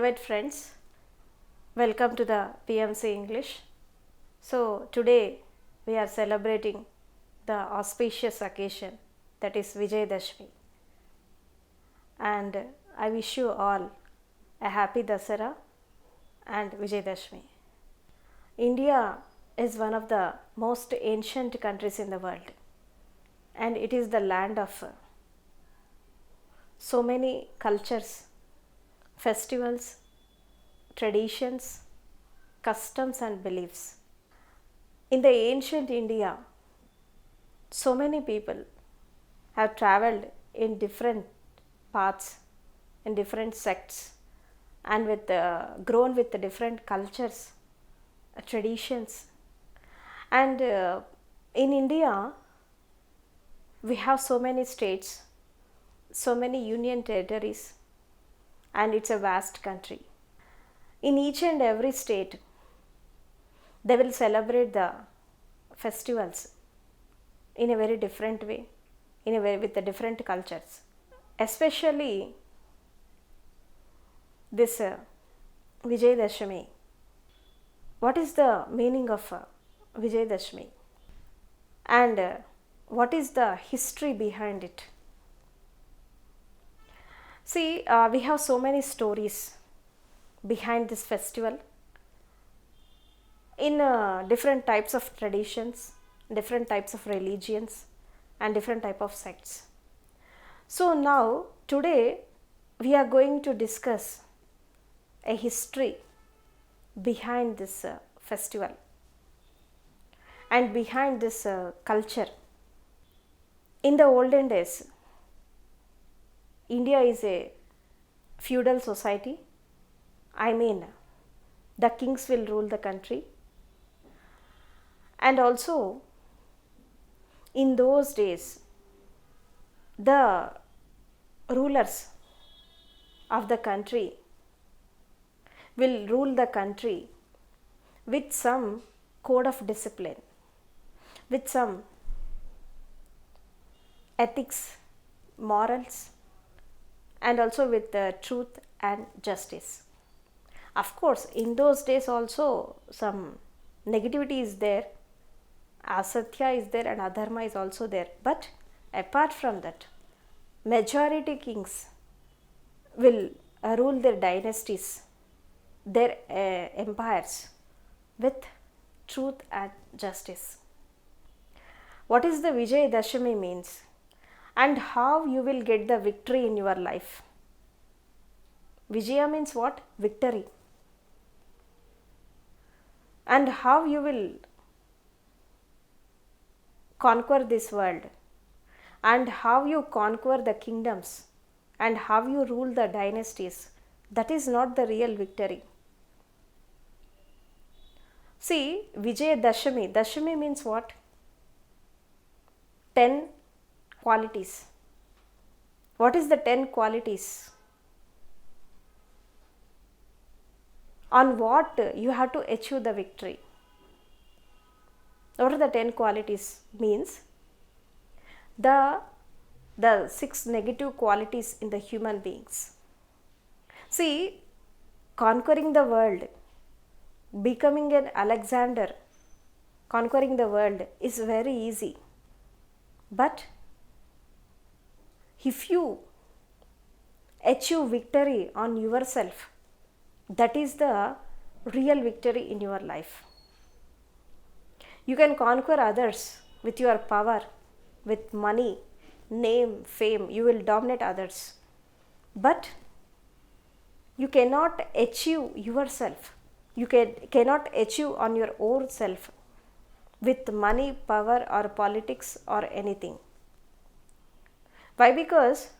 Beloved friends, welcome to the PMC English. So today we are celebrating the auspicious occasion, that is Vijayadashami, and I wish you all a happy Dasara and Vijayadashami. India is one of the most ancient countries in the world, and it is the land of so many cultures, festivals, traditions, customs and beliefs. In the ancient India, so many people have traveled in different paths, in different sects, and grown with the different cultures, traditions. And in India, we have so many states, so many union territories, and it's a vast country. In each and every state, they will celebrate the festivals in a very different way, with the different cultures. Especially this Vijayadashami. What is the meaning of Vijayadashami? And what is the history behind it? See, we have so many stories behind this festival in different types of traditions, different types of religions, and different type of sects. So now today we are going to discuss a history behind this festival and behind this culture. In the olden days, India is a feudal society. I mean, the kings will rule the country. And also, in those days, the rulers of the country will rule the country with some code of discipline, with some ethics, morals, and also with truth and justice. Of course, in those days also some negativity is there, asatya is there, and adharma is also there. But apart from that, majority kings will rule their dynasties, their empires with truth and justice. What is the Vijayadashami means, and how you will get the victory in your life? Vijaya means what? Victory. And how you will conquer this world, and how you conquer the kingdoms, and how you rule the dynasties. That is not the real victory. See, Vijayadashami. Dashami means what? 10 qualities. What is the 10 qualities? On what you have to achieve the victory? What are the 10 qualities? Means the 6 negative qualities in the human beings. See, conquering the world, becoming an Alexander, conquering the world is very easy. But if you achieve victory on yourself, that is the real victory in your life. You can conquer others with your power, with money, name, fame. You will dominate others. But you cannot achieve yourself. You cannot achieve on your own self with money, power, or politics, or anything. Why? Because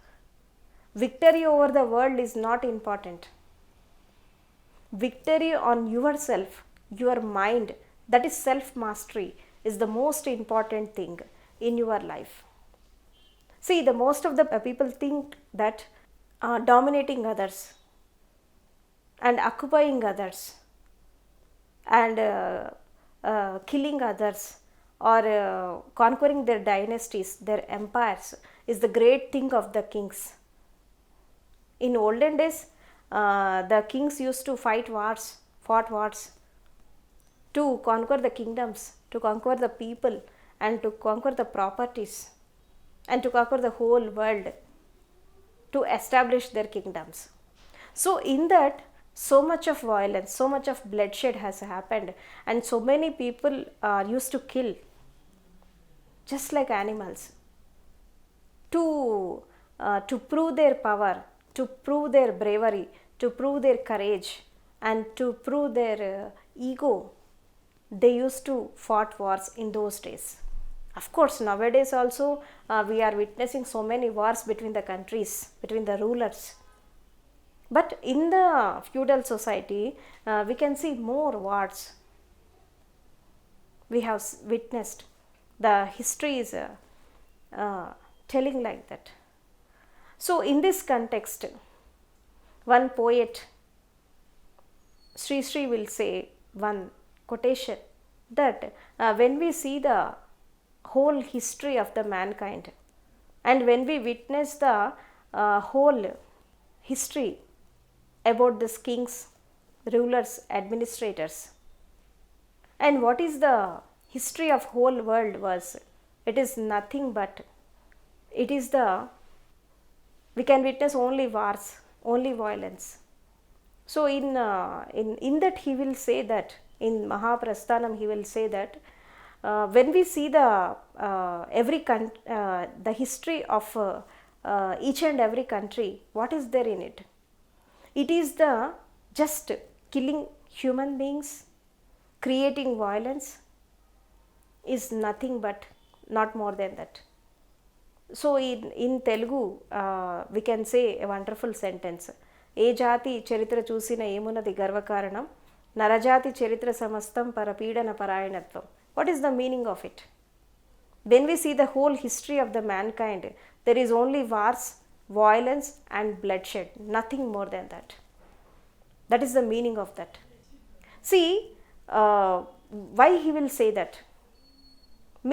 victory over the world is not important. Victory on yourself, your mind, that is self-mastery, is the most important thing in your life. See, the most of the people think that dominating others and occupying others and killing others or conquering their dynasties, their empires, is the great thing of the kings. In olden days, the kings used to fought wars to conquer the kingdoms, to conquer the people, and to conquer the properties, and to conquer the whole world, to establish their kingdoms. So in that, so much of violence, so much of bloodshed has happened, and so many people are used to kill just like animals to prove their power, to prove their bravery, to prove their courage, and to prove their ego. They used to fought wars in those days. Of course, nowadays also we are witnessing so many wars between the countries, between the rulers. But in the feudal society, we can see more wars. We have witnessed. The history is telling like that. So in this context, one poet, Sri Sri, will say one quotation that when we see the whole history of the mankind, and when we witness the whole history about these kings, rulers, administrators, and what is the history of whole world was, it is nothing but, it is the, we can witness only wars, only violence. So in that he will say that, in Mahaprasthanam he will say that when we see the the history of each and every country, what is there in it? It is the just killing human beings, creating violence, is nothing but, not more than that. So in Telugu we can say a wonderful sentence. ఏ జాతి చరిత్ర చూసిన ఏమున్నది గర్వకారణం, నరజాతి చరిత్ర సమస్తం పరపీడన పరాయణత్వం. What is the meaning of it? When we see the whole history of the mankind, there is only wars, violence and bloodshed, nothing more than that. That is the meaning of that. See, why he will say that?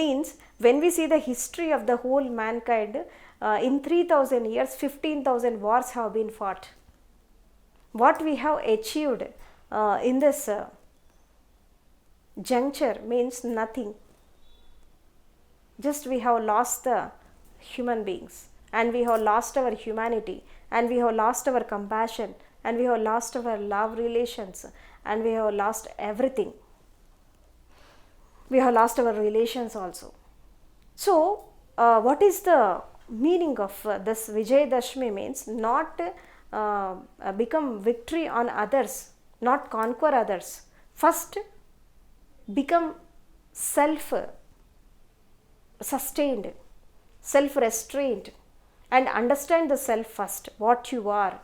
Means when we see the history of the whole mankind, in 3000 years, 15,000 wars have been fought. What we have achieved in this juncture means nothing. Just we have lost the human beings, and we have lost our humanity, and we have lost our compassion, and we have lost our love relations, and we have lost everything. We have lost our relations also. So what is the meaning of this Vijayadashami? Means not become victory on others, not conquer others. First become self-sustained, self-restrained, and understand the self first, what you are,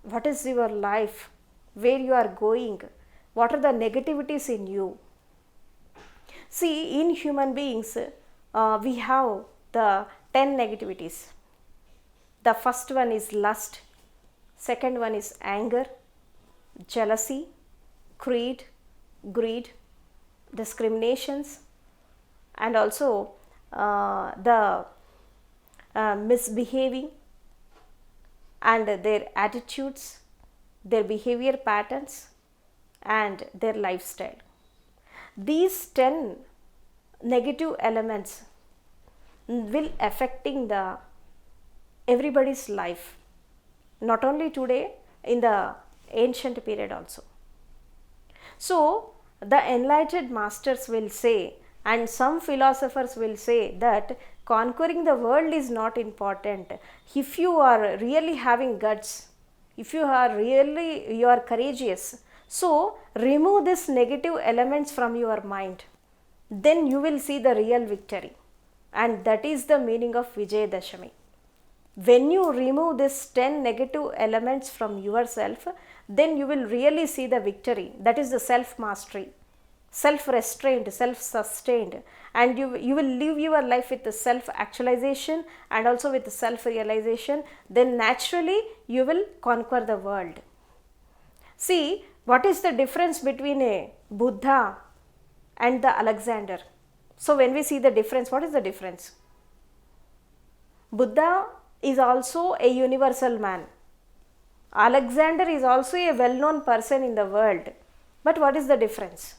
what is your life, where you are going, what are the negativities in you. See, in human beings, we have the 10 negativities. The first one is lust, second one is anger, jealousy, greed, discriminations, and also the misbehaving, and their attitudes, their behavior patterns, and their lifestyle. These 10 negative elements will affecting the everybody's life, not only today, in the ancient period also. So the enlightened masters will say, and some philosophers will say, that conquering the world is not important. If you are really having guts, if you are courageous, so remove these negative elements from your mind, then you will see the real victory. And that is the meaning of Vijayadashami. When you remove these 10 negative elements from yourself, then you will really see the victory. That is the self-mastery, self-restrained, self-sustained, and you will live your life with the self-actualization and also with the self-realization. Then naturally you will conquer the world. See, what is the difference between a Buddha and the Alexander? So when we see the difference, what is the difference? Buddha is also a universal man. Alexander is also a well-known person in the world. But what is the difference?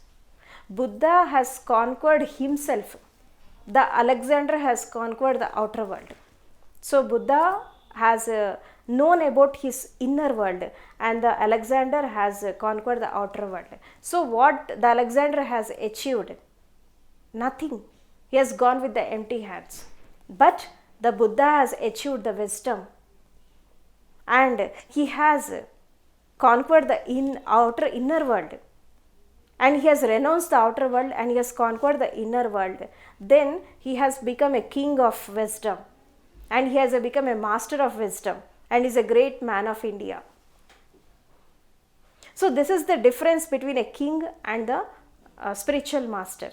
Buddha has conquered himself. The Alexander has conquered the outer world. So Buddha has known about his inner world, and the Alexander has conquered the outer world. So what the Alexander has achieved? Nothing. He has gone with the empty hands. But the Buddha has achieved the wisdom, and he has conquered the inner world, and he has renounced the outer world and he has conquered the inner world. Then he has become a king of wisdom, and he has become a master of wisdom, and is a great man of India. So this is the difference between a king and the spiritual master.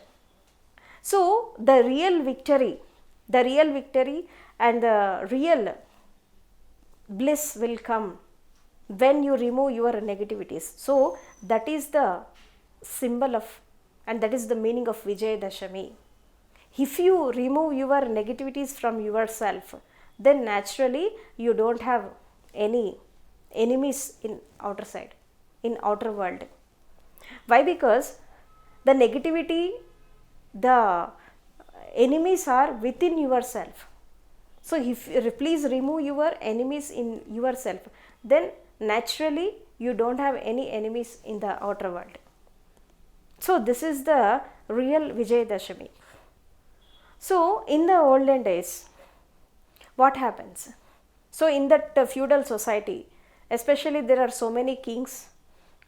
So the real victory and the real bliss will come when you remove your negativities. So that is the symbol of, and that is the meaning of Vijayadashami. If you remove your negativities from yourself, then naturally you don't have any enemies in outer side, in outer world. Why? Because the negativity, the enemies are within yourself. So if you please remove your enemies in yourself, then naturally you don't have any enemies in the outer world. So this is the real Vijayadashami. So in the olden days, what happens? So in that feudal society, especially there are so many kings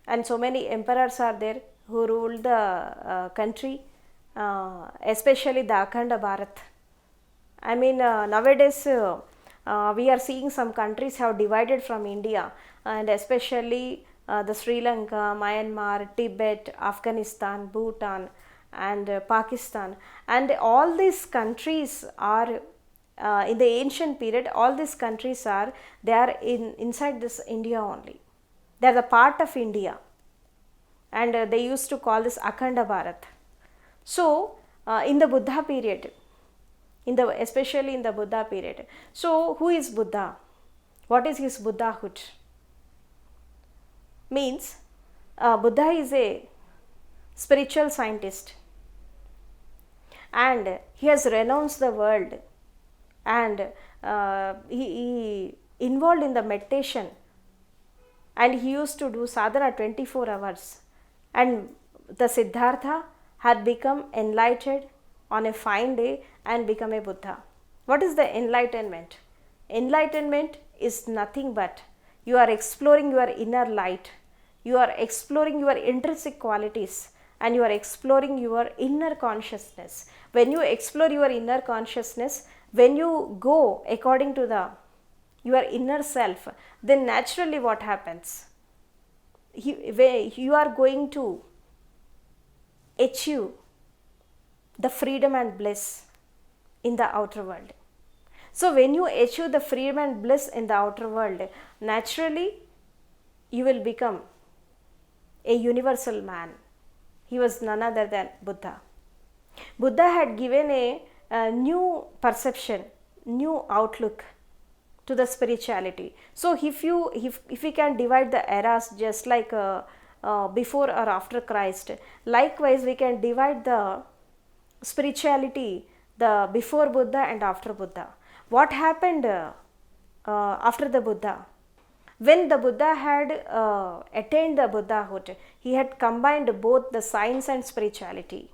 and so many emperors are there who ruled the country, especially the Akhanda Bharat. I mean, nowadays we are seeing some countries have divided from India, and especially the Sri Lanka, Myanmar, Tibet, Afghanistan, Bhutan, and Pakistan. And all these countries are in the ancient period, all these countries are, they are inside this India only. They are the part of India, and they used to call this Akhanda Bharat. So in the Buddha period, especially in the Buddha period, so who is Buddha? What is his Buddhahood? Means Buddha is a spiritual scientist, and he has renounced the world, and he involved in the meditation, and he used to do sadhana 24 hours, and the Siddhartha had become enlightened on a fine day and become a Buddha. What is the enlightenment? Enlightenment is nothing but you are exploring your inner light, you are exploring your intrinsic qualities, and you are exploring your inner consciousness. When you explore your inner consciousness, when you go according to your inner self, then naturally what happens? You are going to achieve the freedom and bliss in the outer world. So when you achieve the freedom and bliss in the outer world, naturally you will become a universal man. He was none other than Buddha. Buddha had given a new perception, new outlook to the spirituality. So if we can divide the eras just like before or after Christ, likewise we can divide the spirituality, the before Buddha and after Buddha. What happened after the Buddha? When the Buddha had attained the Buddhahood, he had combined both the science and spirituality,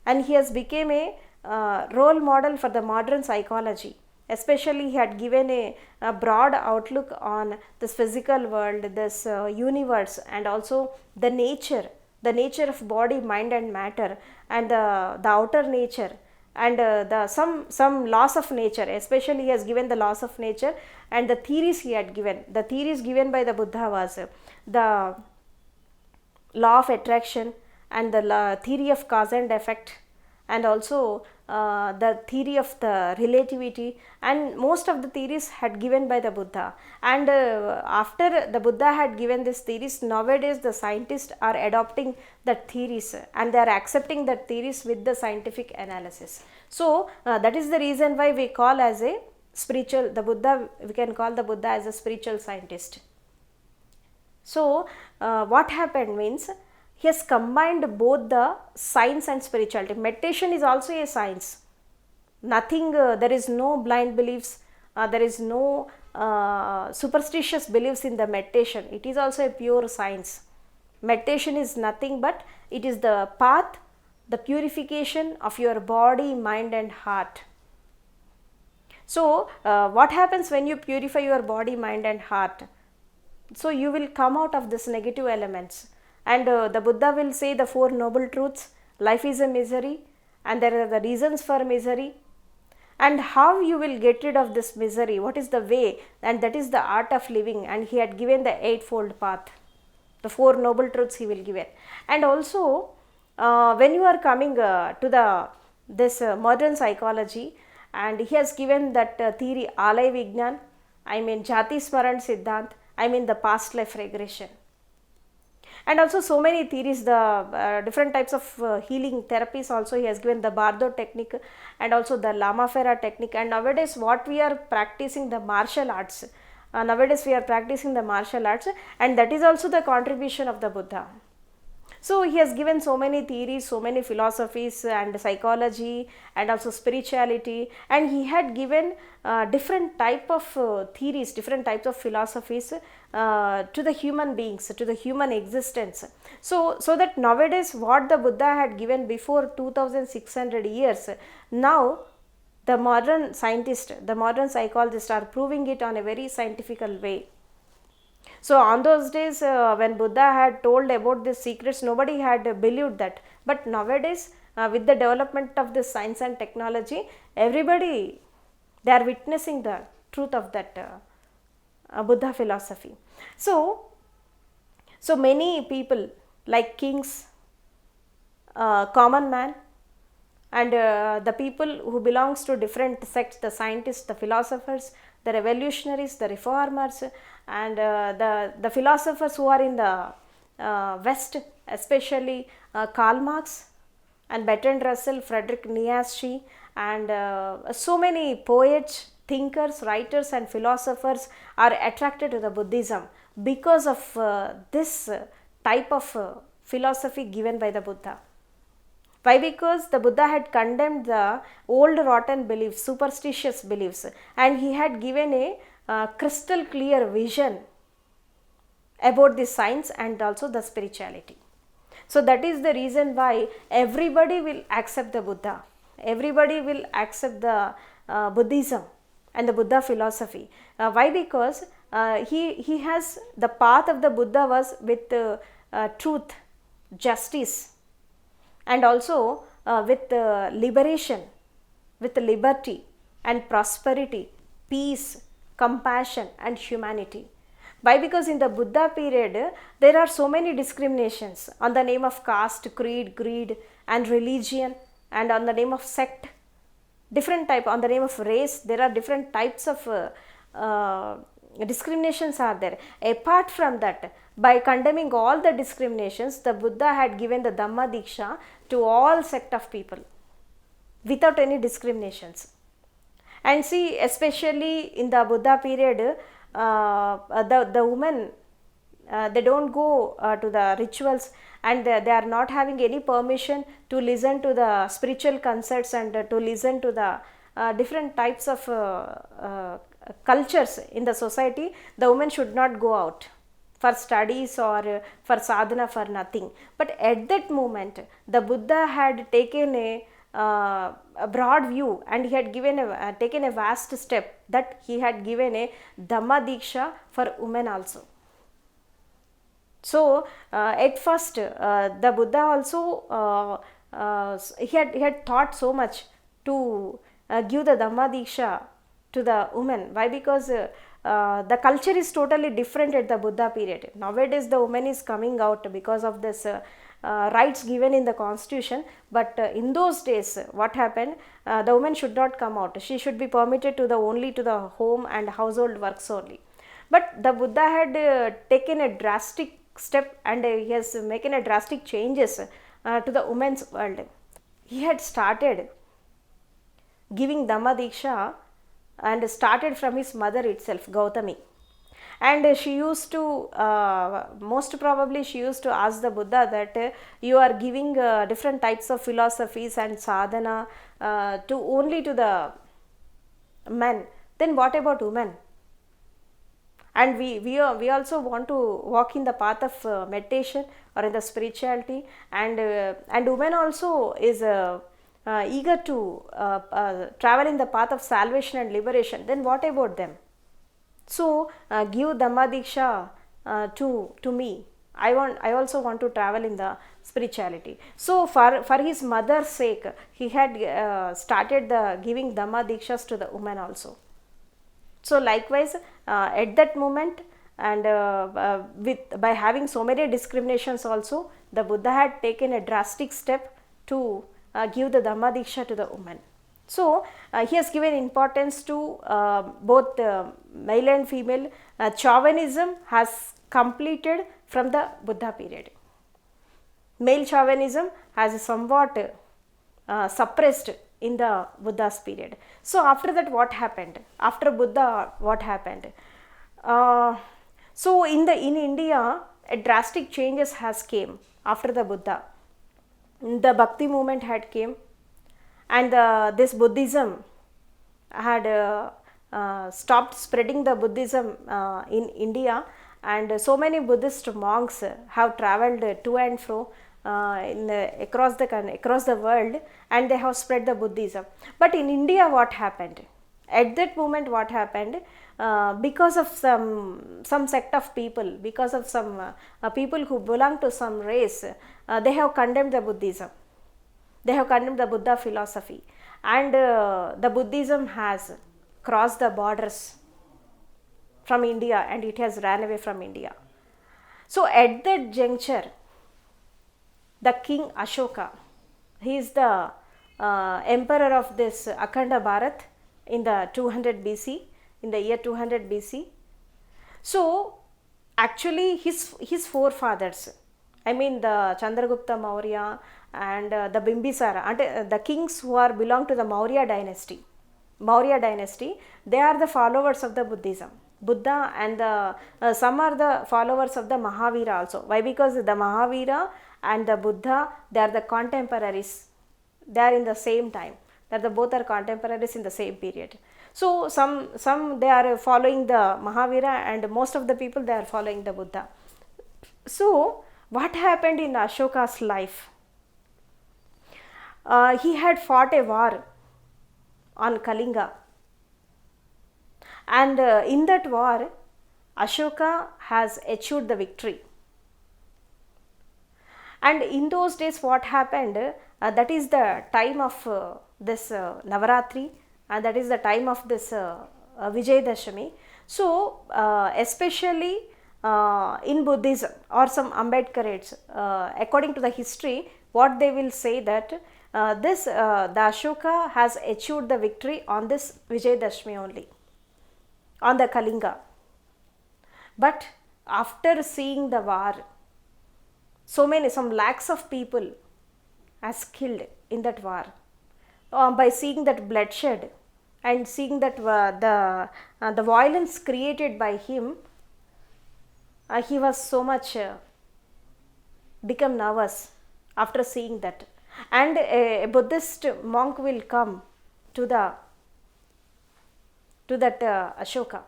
and he has become a role model for the modern psychology. Especially he had given a broad outlook on this physical world, this universe, and also the nature of body, mind and matter, and the outer nature, and some laws of nature. Especially he has given the laws of nature and the theories he had given. The theories given by the Buddha was the law of attraction and the theory of cause and effect, and also the theory of the relativity, and most of the theories had given by the Buddha. And after the Buddha had given these theories, nowadays the scientists are adopting that theories and they are accepting that theories with the scientific analysis. So that is the reason why we call as a spiritual, the Buddha, we can call the Buddha as a spiritual scientist. So what happened means he has combined both the science and spirituality. Meditation is also a science. Nothing, there is no blind beliefs, there is no superstitious beliefs in the meditation. It is also a pure science. Meditation is nothing but it is the path, the purification of your body, mind and heart. So what happens when you purify your body, mind and heart? So you will come out of this negative elements, and the Buddha will say the four noble truths. Life is a misery and there are the reasons for misery, and how you will get rid of this misery, what is the way, and that is the art of living. And he had given the eightfold path, the four noble truths he will give it. And also when you are coming to the this modern psychology, and he has given that theory Alay Vignan, I mean Jati Smaran Siddhant, I mean the past life regression, and also so many theories, the different types of healing therapies also he has given, the Bardo technique and also the Lama Fera technique. And nowadays what we are practicing, the martial arts, nowadays we are practicing the martial arts, and that is also the contribution of the Buddha. So he has given so many theories, so many philosophies and psychology and also spirituality, and he had given different type of theories, different types of philosophies to the human beings, to the human existence. So that nowadays what the Buddha had given before 2600 years, now the modern scientists, the modern psychologists are proving it on a very scientifical way. So on those days when Buddha had told about these secrets, nobody had believed that. But nowadays with the development of this science and technology, everybody, they are witnessing the truth of that Buddha philosophy. So many people like kings, common man, and the people who belongs to different sects, the scientists, the philosophers, the revolutionaries, the reformers, and the philosophers who are in the West, especially Karl Marx and Bertrand Russell, Friedrich Nietzsche, and so many poets, thinkers, writers and philosophers are attracted to the Buddhism because of this type of philosophy given by the Buddha. Why? Because the Buddha had condemned the old rotten beliefs, superstitious beliefs, and he had given a crystal clear vision about the science and also the spirituality. So that is the reason why everybody will accept the Buddha, everybody will accept the Buddhism and the Buddha philosophy. Why? Because he has, the path of the Buddha was with truth, justice, and also with liberation, with liberty and prosperity, peace, compassion and humanity. Why? Because in the Buddha period there are so many discriminations on the name of caste, creed, greed and religion, and on the name of sect, different type, on the name of race, there are different types of discriminations are there. Apart from that, by condemning all the discriminations, the Buddha had given the Dhamma Diksha to all sect of people without any discriminations. And see, especially in the Buddha period, the women, they don't go to the rituals, and they are not having any permission to listen to the spiritual concerts and to listen to the different types of cultures in the society. The women should not go out for studies or for sadhana, for nothing. But at that moment, the Buddha had taken a broad view, and he had given taken a vast step, that he had given a Dhamma Diksha for women also. So at first the Buddha also he had thought so much to give the Dhamma Diksha to the women. Why? Because the culture is totally different at the Buddha period. Nowadays the woman is coming out because of this rights given in the constitution, but in those days what happened, the woman should not come out. She should be permitted to the only to the home and household works only. But the Buddha had taken a drastic step, and he has making a drastic changes to the women's world. He had started giving Dhamma Diksha and started from his mother itself, Gautami. And she used to, most probably she used to ask the Buddha that you are giving different types of philosophies and sadhana to only to the men, then what about women? And we also want to walk in the path of meditation or in the spirituality, and women also is eager to travel in the path of salvation and liberation, then what about them? So give Dhamma Diksha to me. I also want to travel in the spirituality. So for his mother's sake, he had started the giving Dhamma Dikshas to the women also. So likewise, at that moment, and by having so many discriminations also, the Buddha had taken a drastic step to give the Dhamma Diksha to the woman. So he has given importance to both male and female. Chauvinism has completed from the Buddha period. Male chauvinism has somewhat suppressed in the Buddha's period. So after that, what happened? After Buddha, what happened? So in India, a drastic changes has came after the Buddha. The Bhakti movement had came, and this Buddhism had stopped spreading the Buddhism in India, and so many Buddhist monks have travelled to and fro across the world, and they have spread the Buddhism. But in India, what happened? At that moment, what happened? Because of some sect of people, because of some people who belong to some race, they have condemned the Buddhism. They have condemned the Buddha philosophy, and the Buddhism has crossed the borders from India, and it has ran away from India. So at that juncture, the king Ashoka, he is the emperor of this Akhanda Bharat in the 200 BC, in the year 200 BC. So actually his forefathers, I mean the Chandragupta Maurya and the Bimbisara, and the kings who are belong to the Maurya dynasty, they are the followers of the Buddhism. Buddha and some are the followers of the Mahavira also. Why? Because the Mahavira and the Buddha, they are the contemporaries. They are in the same time. That the both are contemporaries in the same period. So some they are following the Mahavira, and most of the people they are following the Buddha. So what happened in Ashoka's life? He had fought a war on Kalinga, and in that war, Ashoka has achieved the victory. And in those days, what happened? That is the time of this Navaratri, and that is the time of this Vijayadashami. So especially in Buddhism or some Ambedkarites, according to the history, what they will say that the Ashoka has achieved the victory on this Vijayadashami only, on the Kalinga. But after seeing the war, some lakhs of people as killed in that war. By seeing that bloodshed and seeing that the violence created by him, he was so much become nervous after seeing that. And a Buddhist monk will come to that Ashoka,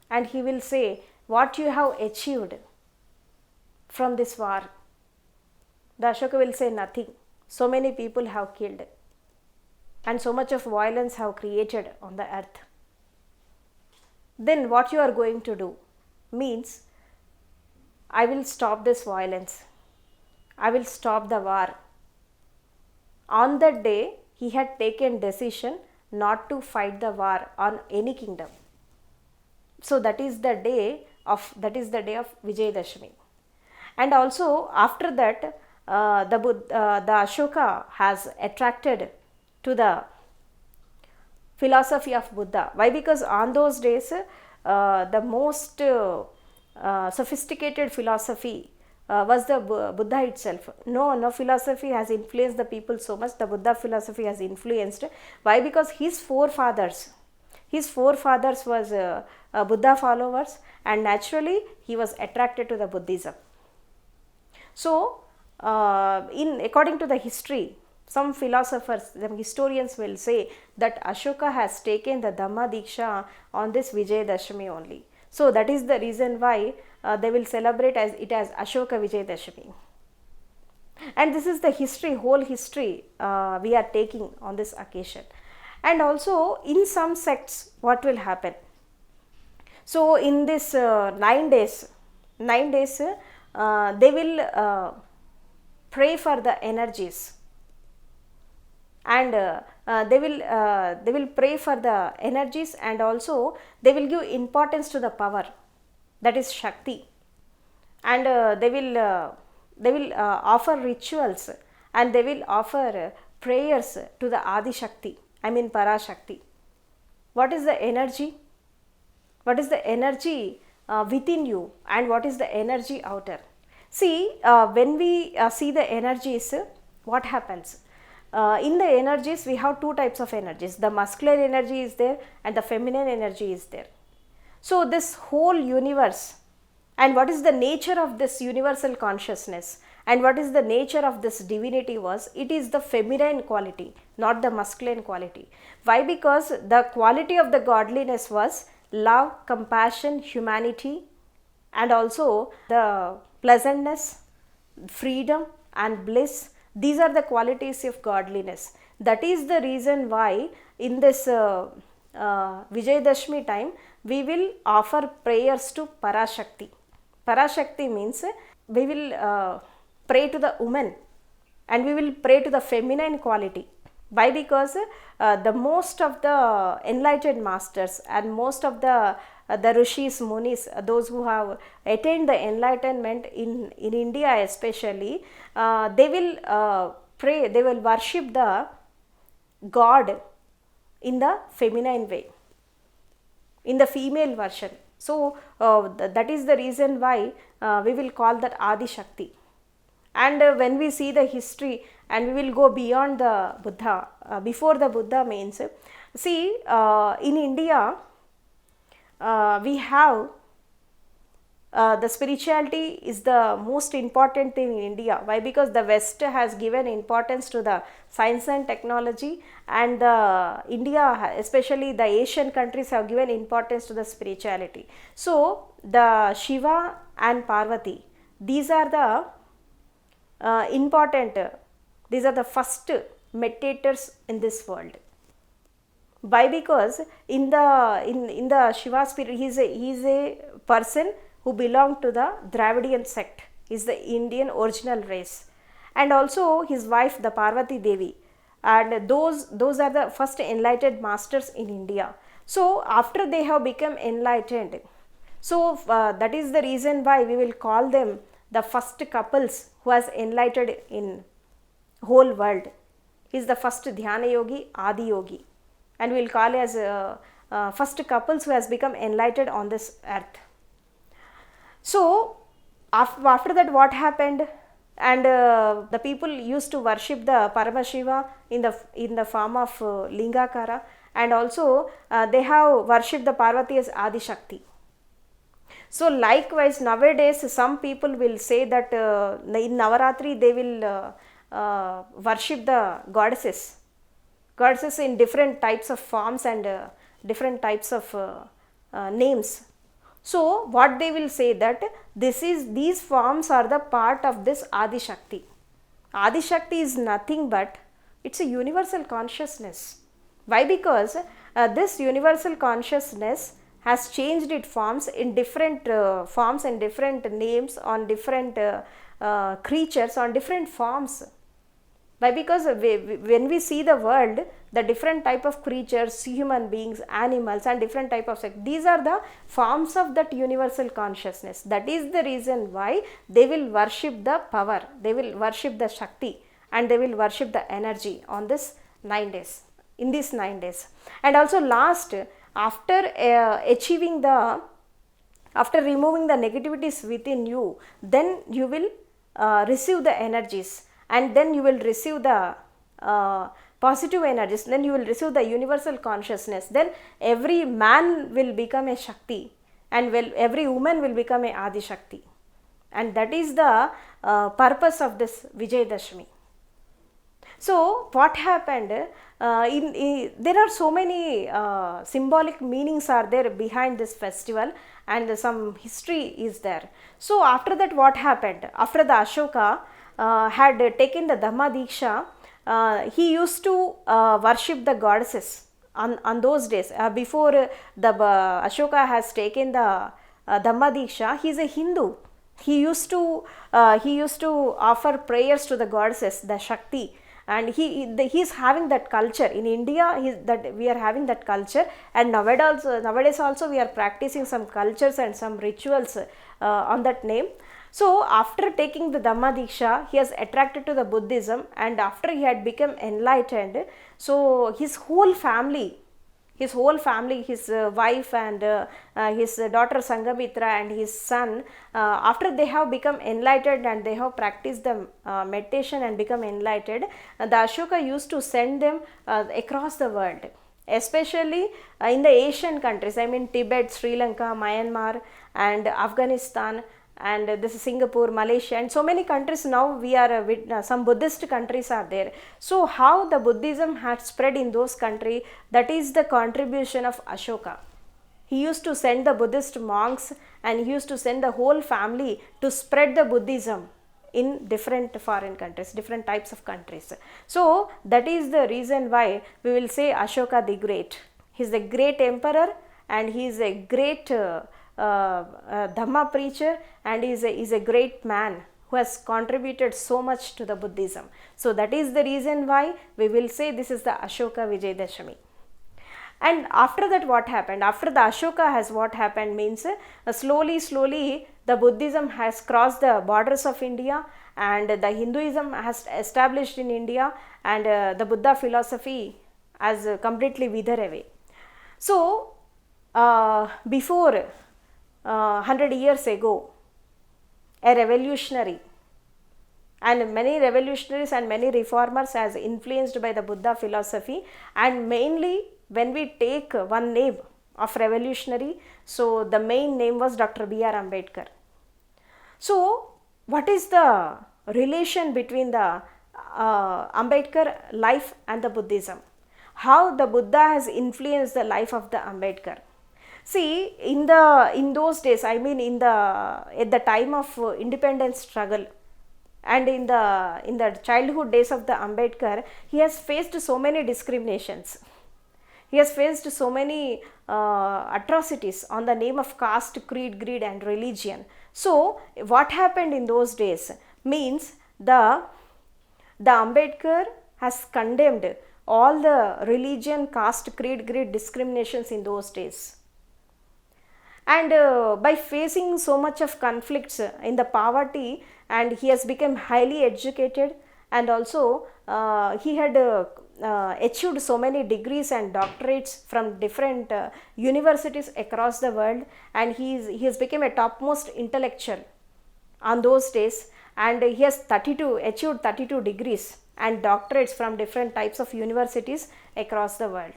and he will say, what you have achieved from this war? The Ashoka will say, nothing. So many people have killed, and so much of violence have created on the earth. Then what you are going to do? Means, I will stop this violence. I will stop the war. On that day, he had taken decision not to fight the war on any kingdom. So that is the day of Vijayadashami. And also after that, the Ashoka has attracted to the philosophy of Buddha. Why? Because on those days, the most sophisticated philosophy was the Buddha itself. No philosophy has influenced the people so much. The Buddha philosophy has influenced. Why? Because his forefathers His forefathers was Buddha followers, and naturally he was attracted to the Buddhism. So, according to the history, some philosophers, some historians will say that Ashoka has taken the Dhamma Diksha on this Vijayadashami only. So, that is the reason why they will celebrate it as Ashoka Vijayadashami. And this is the history, whole history we are taking on this occasion. And also in some sects, what will happen? So, in this 9 days, they will pray for the energies, and they will pray for the energies, and also they will give importance to the power, that is Shakti, and they will offer rituals, and they will offer prayers to the Adi Shakti, I mean Parashakti. What is the energy? What is the energy within you, and what is the energy outer? See, when we see the energies, what happens? In the energies, we have two types of energies. The masculine energy is there and the feminine energy is there. So, this whole universe, and what is the nature of this universal consciousness, and what is the nature of this divinity was, it is the feminine quality, not the masculine quality. Why? Because the quality of the godliness was love, compassion, humanity, and also the pleasantness, freedom and bliss. These are the qualities of godliness. That is the reason why in this Vijayadashami time we will offer prayers to Parashakti. Parashakti means we will pray to the woman, and we will pray to the feminine quality. Why? Because the most of the enlightened masters and most of the rishis, munis, those who have attained the enlightenment in India especially, they will pray, they will worship the God in the feminine way, in the female version. So, that is the reason why we will call that Adi Shakti. And when we see the history, and we will go beyond the Buddha, before the Buddha means, see, in India we have the spirituality is the most important thing in India. Why? Because the West has given importance to the science and technology, and the India, especially the Asian countries, have given importance to the spirituality. So, the Shiva and Parvati, these are the important, these are the first meditators in this world. Why? Because in the Shiva spirit, he is a person who belonged to the Dravidian sect. He is the Indian original race, and also his wife, the Parvati Devi, and those are the first enlightened masters in India. So, after they have become enlightened, so that is the reason why we will call them the first couples who has enlightened in whole world. He is the first Dhyana Yogi, Adi Yogi, and we will call as first couples who has become enlightened on this earth. So, after that what happened? And the people used to worship the Paramashiva in the form of Lingakara, and also they have worshipped the Parvati as Adi Shakti. So, likewise nowadays some people will say that in Navaratri they will worship the goddesses in different types of forms and different types of names. So, what they will say that these forms are the part of this Adi Shakti. Adi Shakti is nothing but it's a universal consciousness. Why? Because this universal consciousness has changed its forms in different forms and different names on different creatures on different forms. Why? Because when we see the world, the different type of creatures, human beings, animals, and different type of sex, these are the forms of that universal consciousness. That is the reason why they will worship the power, they will worship the Shakti, and they will worship the energy on this 9 days, in these 9 days. And also last, after after removing the negativities within you, then you will receive the energies, and then you will receive the positive energies, then you will receive the universal consciousness, then every man will become a Shakti and every woman will become a Adi Shakti. And that is the purpose of this Vijayadashami. So what happened, there are so many symbolic meanings are there behind this festival, and some history is there. So after that what happened, after the Ashoka had taken the Dhamma Diksha, he used to worship the goddesses on those days. Before the Ashoka has taken the Dhamma Diksha, he is a Hindu. He used to offer prayers to the goddesses, the Shakti, and he is having that culture in India. That we are having that culture, and nowadays also we are practicing some cultures and some rituals on that name. So after taking the Dhamma Diksha, he has attracted to the Buddhism, and after he had become enlightened, so his whole family, his wife and his daughter Sangamitra and his son, after they have become enlightened and they have practiced the meditation and become enlightened, the Ashoka used to send them across the world, especially in the Asian countries, I mean Tibet, Sri Lanka, Myanmar and Afghanistan, and this is Singapore, Malaysia, and so many countries. Now we are with some Buddhist countries are there. So how the Buddhism had spread in those countries, that is the contribution of Ashoka. He used to send the Buddhist monks and he used to send the whole family to spread the Buddhism in different foreign countries, different types of countries. So that is the reason why we will say Ashoka the Great. He is the great emperor and he is a great Dhamma preacher, and is a great man who has contributed so much to the Buddhism. So that is the reason why we will say this is the Ashoka Vijayadashami. And after that what happened, after the Ashoka has what happened means slowly the Buddhism has crossed the borders of India, and the Hinduism has established in India, and the Buddha philosophy has completely withered away. So before 100 years ago, a revolutionary, and many revolutionaries and many reformers as influenced by the Buddha philosophy, and mainly when we take one name of revolutionary, so the main name was Dr. B.R. Ambedkar. So what is the relation between the Ambedkar life and the Buddhism? How the Buddha has influenced the life of the Ambedkar? See, in those days, I mean at the time of independence struggle, and in the childhood days of the Ambedkar, he has faced so many discriminations. He has faced so many atrocities on the name of caste, creed, greed and religion. So what happened in those days means the Ambedkar has condemned all the religion, caste, creed, greed discriminations in those days. And by facing so much of conflicts in the poverty, and he has become highly educated, and also he had achieved so many degrees and doctorates from different universities across the world, and he has become a topmost intellectual on those days, and he has achieved 32 degrees and doctorates from different types of universities across the world.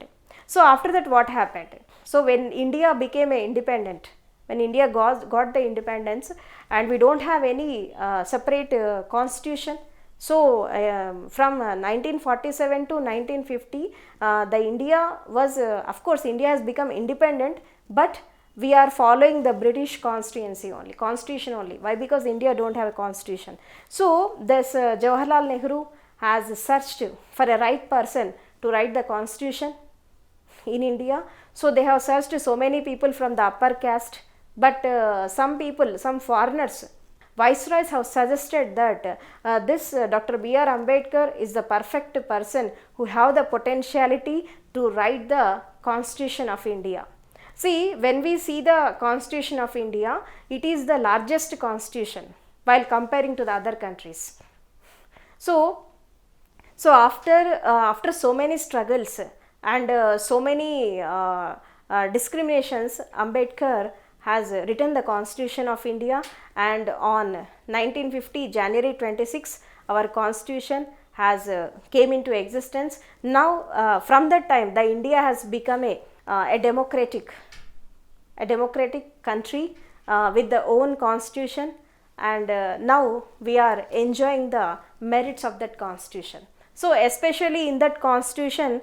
So after that what happened? So when India became independent, when India got the independence, and we don't have any separate constitution. So from 1947 to 1950, the India was, of course India has become independent, but we are following the British constitution only. Why? Because India don't have a constitution. So this Jawaharlal Nehru has searched for a right person to write the constitution in India. So they have searched so many people from the upper caste, but some people, some foreigners, viceroys have suggested that this Dr. B.R. Ambedkar is the perfect person who have the potentiality to write the Constitution of India. See, when we see the Constitution of India, it is the largest constitution while comparing to the other countries. So after so many struggles and so many discriminations, Ambedkar has written the Constitution of India, and on 1950 January 26 our Constitution came into existence. Now from that time the India has become a democratic country with the own constitution, and now we are enjoying the merits of that constitution. So especially in that constitution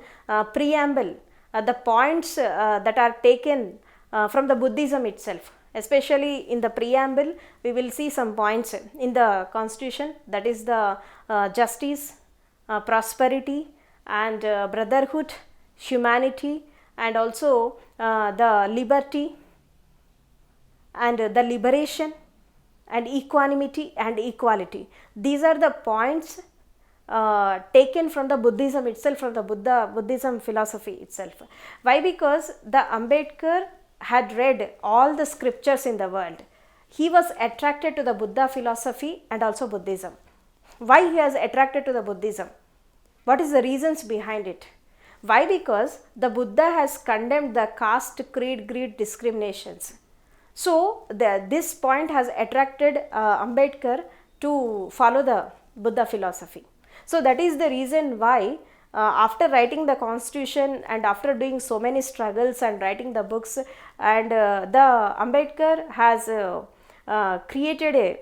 preamble, the points that are taken from the Buddhism itself, especially in the preamble we will see some points in the constitution, that is the justice, prosperity and brotherhood, humanity, and also the liberty and the liberation and equanimity and equality. These are the points taken from the Buddhism itself, from the Buddhism philosophy itself. Why? Because the Ambedkar had read all the scriptures in the world. He was attracted to the Buddha philosophy and also Buddhism. Why he was attracted to the Buddhism? What is the reasons behind it? Why? Because the Buddha has condemned the caste, creed, greed, discriminations. So this point has attracted Ambedkar to follow the Buddha philosophy. So that is the reason why after writing the constitution and after doing so many struggles and writing the books, and the Ambedkar has created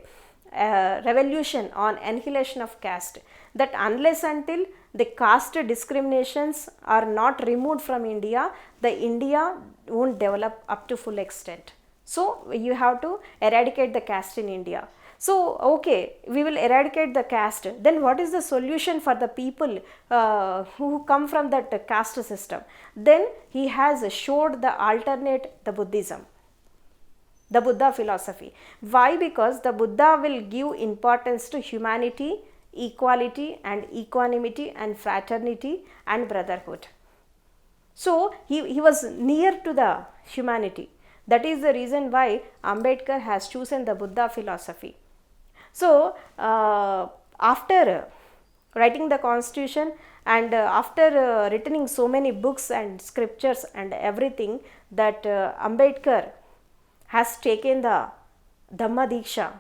a revolution on annihilation of caste, that unless until the caste discriminations are not removed from India, the India won't develop up to full extent. So you have to eradicate the caste in India. So okay, we will eradicate the caste. Then what is the solution for the people who come from that caste system? Then he has showed the alternate, the Buddhism, the Buddha philosophy. Why? Because the Buddha will give importance to humanity, equality and equanimity and fraternity and brotherhood. So he was near to the humanity. That is the reason why Ambedkar has chosen the Buddha philosophy. So after writing the constitution and after writing so many books and scriptures and everything, that Ambedkar has taken the Dhamma Diksha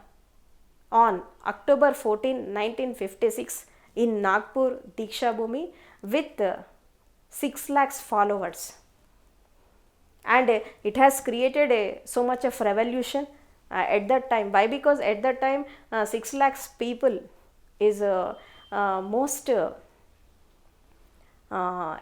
on October 14, 1956 in Nagpur Diksha Bhumi with 6 lakhs followers. And it has created so much of revolution at that time. Why? Because at that time 6 lakhs people is most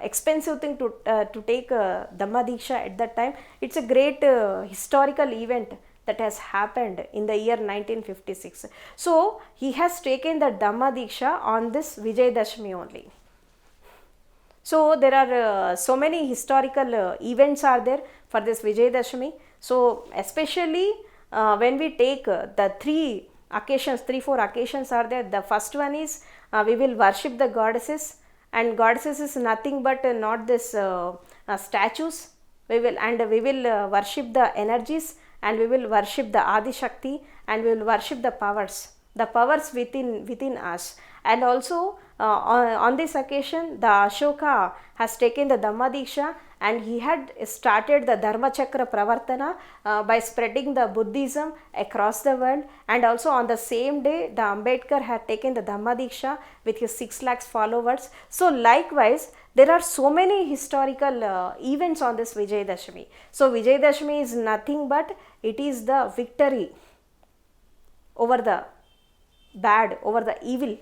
expensive thing to take Dhamma Diksha at that time. It's a great historical event that has happened in the year 1956. So he has taken the Dhamma Diksha on this Vijayadashami only. So there are so many historical events are there for this Vijayadashami. So especially when we take the 3-4 occasions are there. The first one is we will worship the goddesses, and goddesses is nothing but not this statues. We will worship the energies, and we will worship the Adi Shakti, and we will worship the powers within us. And also on this occasion the Ashoka has taken the Dhamma Diksha, and he had started the Dharma Chakra Pravartana by spreading the Buddhism across the world. And also on the same day the Ambedkar had taken the Dhamma Diksha with his 6 lakhs followers. So likewise there are so many historical events on this Vijayadashami. So Vijayadashami is nothing but it is the victory over the bad, over the evil,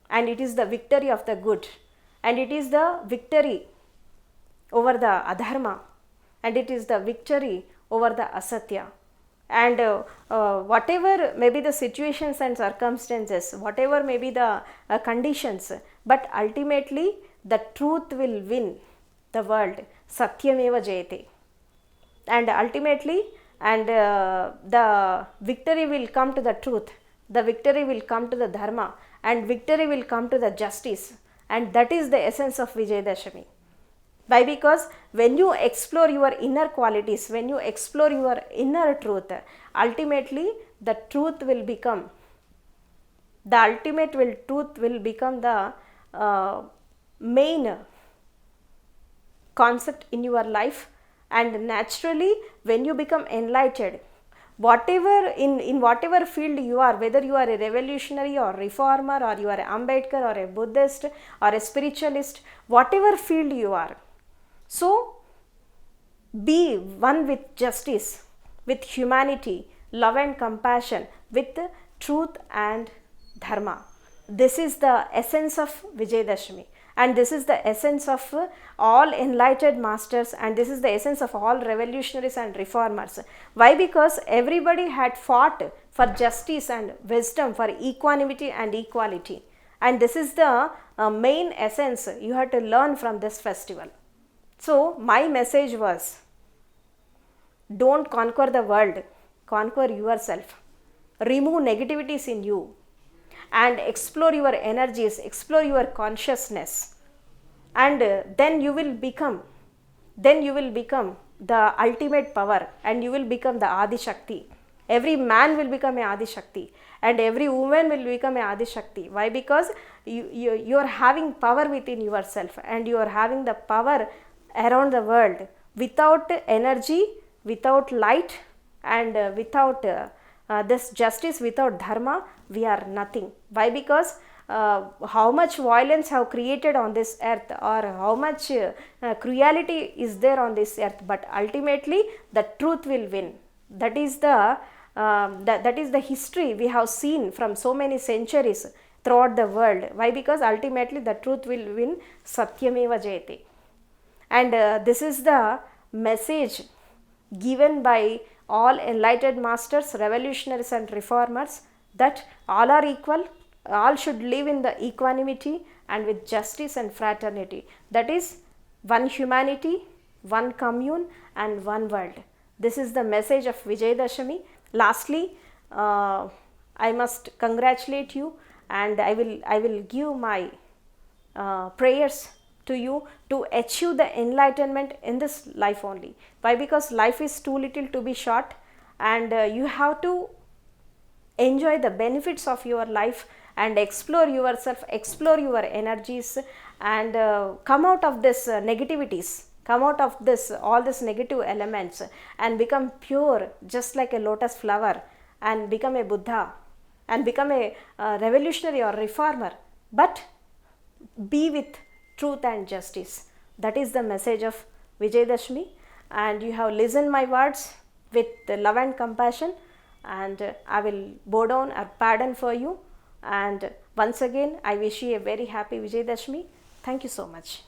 and it is the victory of the good, and it is the victory over the adharma, and it is the victory over the asatya. And whatever may be the situations and circumstances, whatever may be the conditions, but ultimately the truth will win the world. Satyameva jayate. And ultimately, and the victory will come to the truth, the victory will come to the dharma, and victory will come to the justice. And that is the essence of Vijayadashami. Why? Because when you explore your inner qualities, when you explore your inner truth, ultimately the truth will become, the truth will become the main concept in your life. And naturally when you become enlightened, whatever in whatever field you are, whether you are a revolutionary or reformer, or you are an Ambedkar or a Buddhist or a spiritualist, whatever field you are, so be one with justice, with humanity, love and compassion, with truth and dharma. This is the essence of Vijayadashami, and this is the essence of all enlightened masters, and this is the essence of all revolutionaries and reformers. Why? Because everybody had fought for justice and wisdom, for equanimity and equality, and this is the main essence you have to learn from this festival. So my message was, don't conquer the world, conquer yourself. Remove negativities in you and explore your energies, explore your consciousness, and then you will become the ultimate power, and you will become the Adi Shakti. Every man will become a Adi Shakti, and every woman will become a Adi Shakti. Why? Because you are having power within yourself, and you are having the power around the world. Without energy, without light, and without this justice, without dharma, we are nothing. Why? Because how much violence have created on this earth, or how much cruelty is there on this earth, but ultimately the truth will win. That is the history we have seen from so many centuries throughout the world. Why? Because ultimately the truth will win. Satyameva Jayate. And this is the message given by all enlightened masters, revolutionaries and reformers, that all are equal, all should live in the equanimity and with justice and fraternity. That is one humanity, one commune and one world. This is the message of Vijayadashami. Lastly, I must congratulate you, and I will give my prayers to you to achieve the enlightenment in this life only. Why? Because life is too little to be short, and you have to enjoy the benefits of your life and explore yourself, explore your energies, and come out of this negativities, come out of this all these negative elements, and become pure just like a lotus flower, and become a Buddha, and become a revolutionary or reformer, but be with truth and justice. That is the message of Vijayadashami, and you have listened my words with love and compassion, and I will bow down or pardon for you. And once again, I wish you a very happy Vijayadashami. Thank you so much.